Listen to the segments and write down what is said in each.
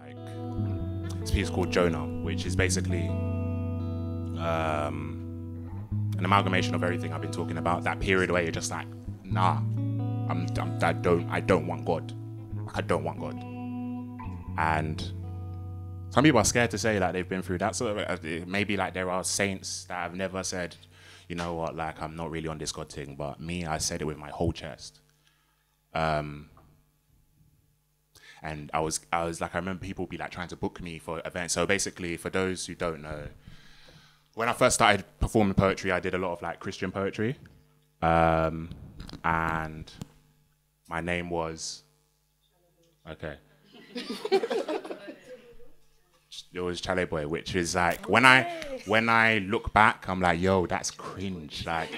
like this piece called Jonah, which is basically an amalgamation of everything I've been talking about. That period where you're just like, nah, I don't want God. I don't want God. And some people are scared to say that they've been through that. So maybe like there are saints that have never said, you know what, like I'm not really on this God thing. But me, I said it with my whole chest. And I was like, I remember people be like trying to book me for events. So basically, for those who don't know, when I first started performing poetry, I did a lot of like Christian poetry. And my name was, okay. It was Chalet Boy, which is like, when I look back, I'm like, yo, that's cringe. Like,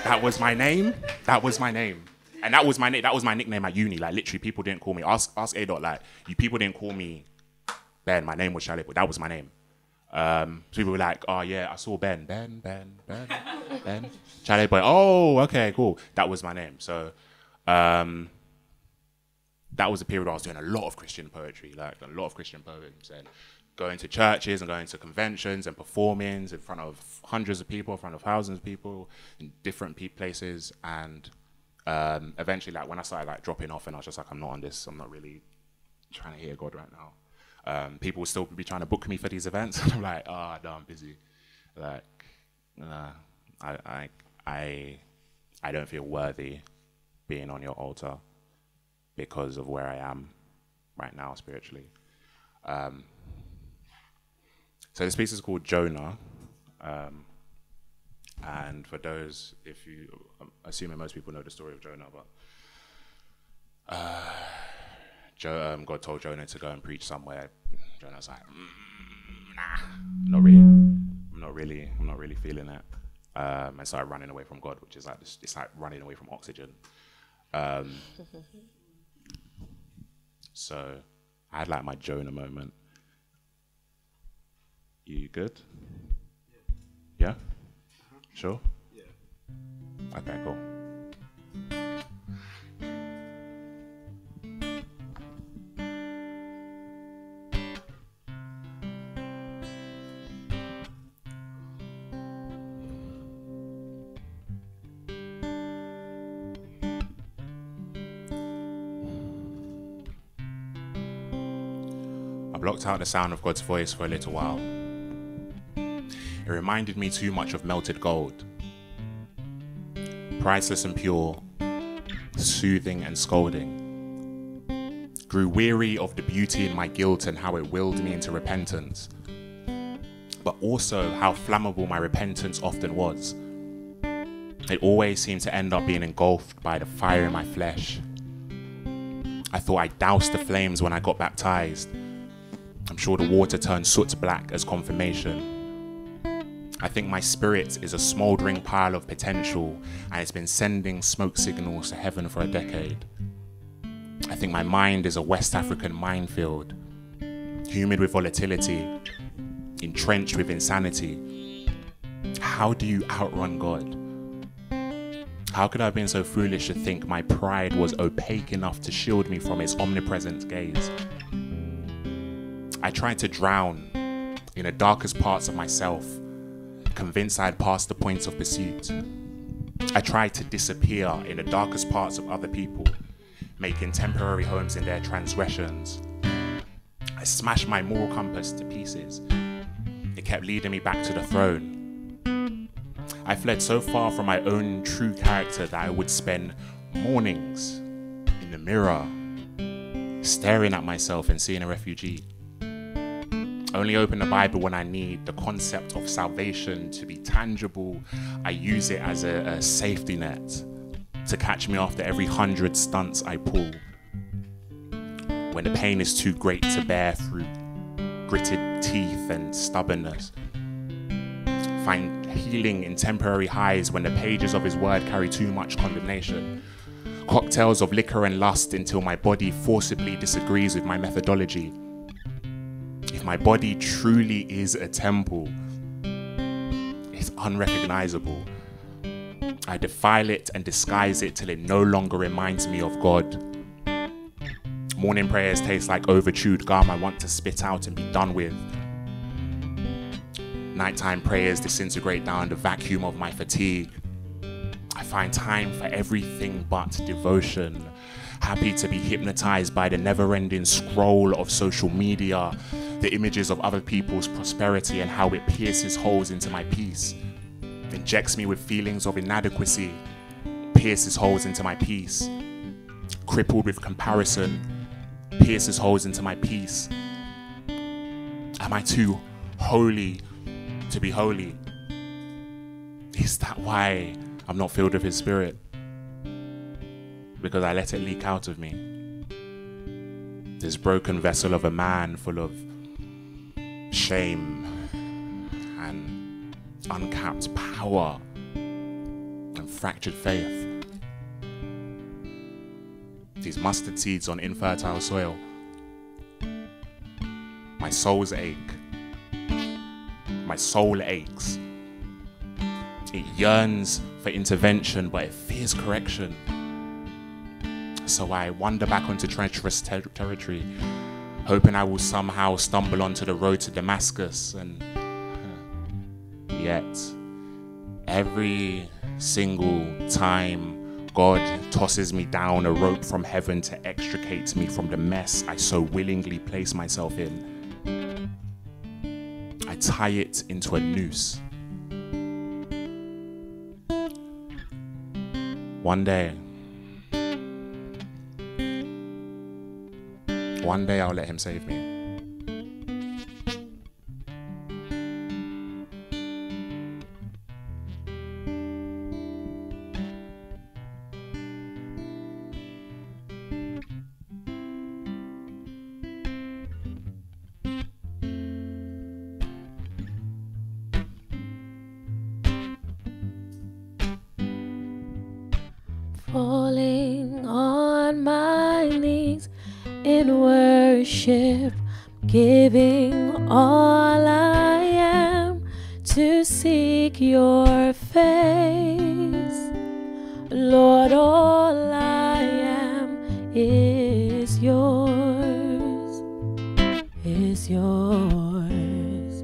that was my name. That was my name. And that was my nickname at uni. Like, literally, people didn't call me. Ask A. Like, people didn't call me Ben. My name was Chalet Boy. That was my name. So people were like, oh yeah, I saw Ben. Ben. Chalet Boy. Oh, okay, cool. That was my name. So that was a period where I was doing a lot of Christian poetry, like a lot of Christian poems, and going to churches and going to conventions and performing in front of hundreds of people, in front of thousands of people, in different places. And eventually, like when I started like dropping off, and I was just like, I'm not on this. I'm not really trying to hear God right now. People will still be trying to book me for these events. I'm like, oh, no, I'm busy. Like, I don't feel worthy being on your altar because of where I am right now spiritually. So this piece is called Jonah. And for those, I'm assuming most people know the story of Jonah, but God told Jonah to go and preach somewhere. Jonah's like, nah, I'm not really feeling it. And started running away from God, which is like it's like running away from oxygen. So I had like my Jonah moment. You good? Yeah? Sure? Yeah. Okay, cool. I blocked out the sound of God's voice for a little while. It reminded me too much of melted gold. Priceless and pure, soothing and scolding. Grew weary of the beauty in my guilt and how it willed me into repentance. But also how flammable my repentance often was. It always seemed to end up being engulfed by the fire in my flesh. I thought I doused the flames when I got baptized. I'm sure the water turned soot black as confirmation. I think my spirit is a smouldering pile of potential and it's been sending smoke signals to heaven for a decade. I think my mind is a West African minefield, humid with volatility, entrenched with insanity. How do you outrun God? How could I have been so foolish to think my pride was opaque enough to shield me from his omnipresent gaze? I tried to drown in the darkest parts of myself, convinced I had passed the points of pursuit. I tried to disappear in the darkest parts of other people, making temporary homes in their transgressions. I smashed my moral compass to pieces. It kept leading me back to the throne. I fled so far from my own true character that I would spend mornings in the mirror, staring at myself and seeing a refugee. Only open the Bible when I need the concept of salvation to be tangible. I use it as a safety net to catch me after every 100 stunts I pull. When the pain is too great to bear through gritted teeth and stubbornness. Find healing in temporary highs when the pages of his word carry too much condemnation. Cocktails of liquor and lust until my body forcibly disagrees with my methodology. If my body truly is a temple, it's unrecognizable. I defile it and disguise it till it no longer reminds me of God. Morning prayers taste like overchewed gum I want to spit out and be done with. Nighttime prayers disintegrate down the vacuum of my fatigue. I find time for everything but devotion. Happy to be hypnotized by the never-ending scroll of social media, the images of other people's prosperity and how it pierces holes into my peace, injects me with feelings of inadequacy, pierces holes into my peace, crippled with comparison, pierces holes into my peace. Am I too holy to be holy? Is that why I'm not filled with His Spirit? Because I let it leak out of me. This broken vessel of a man full of shame and uncapped power and fractured faith. These mustard seeds on infertile soil. My soul's ache. My soul aches. It yearns for intervention, but it fears correction. So I wander back onto treacherous territory, hoping I will somehow stumble onto the road to Damascus. And yet, every single time God tosses me down a rope from heaven to extricate me from the mess I so willingly place myself in, I tie it into a noose. One day I'll let Him save me. Falling on my knees in worship, giving all I am to seek your face. Lord, all I am is yours, is yours.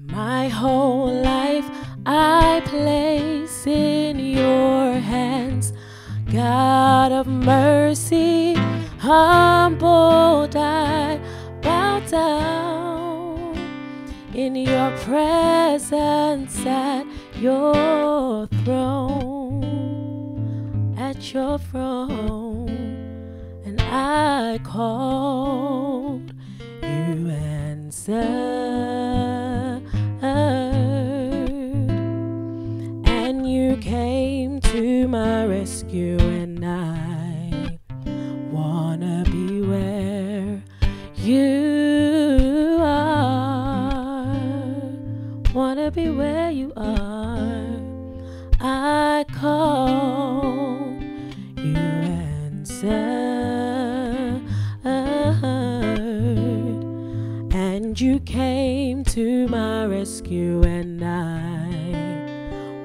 My whole life I place in your hands. God of mercy, humbled I bow down in your presence at your throne, at your throne. And I called, you answered, and you came to my rescue. And I wanna be where you are, wanna be where you are. I call, you answered, and you came to my rescue. And I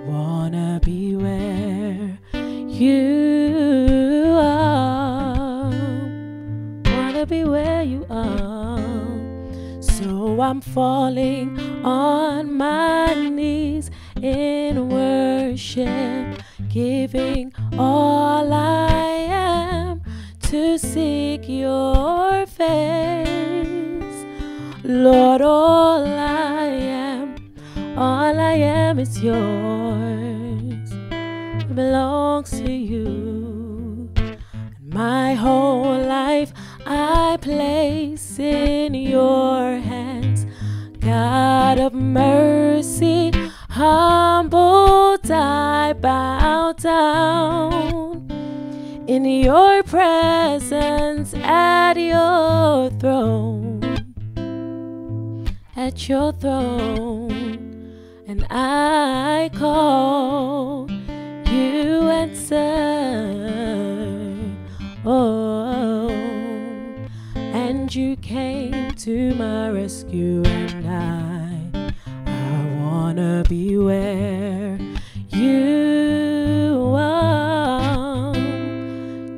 wanna be where you are, wanna be where you are. So I'm falling on my knees in worship, giving all I am to seek your face. Lord, all I am is yours. It belongs to you. My whole life I place in your hands. God of mercy, humbled I bow down in your presence at your throne, at your throne. And I call, you answered, oh, and you came to my rescue. And I wanna be where you are,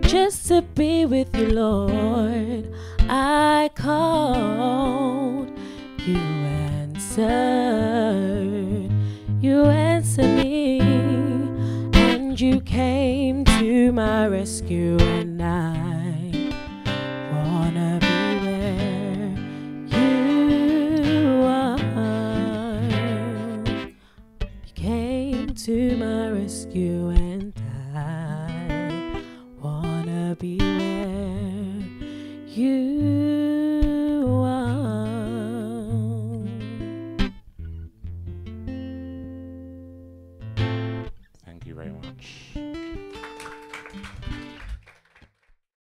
just to be be with you, Lord. I called, you answered. You answered me, and you came to my rescue, and I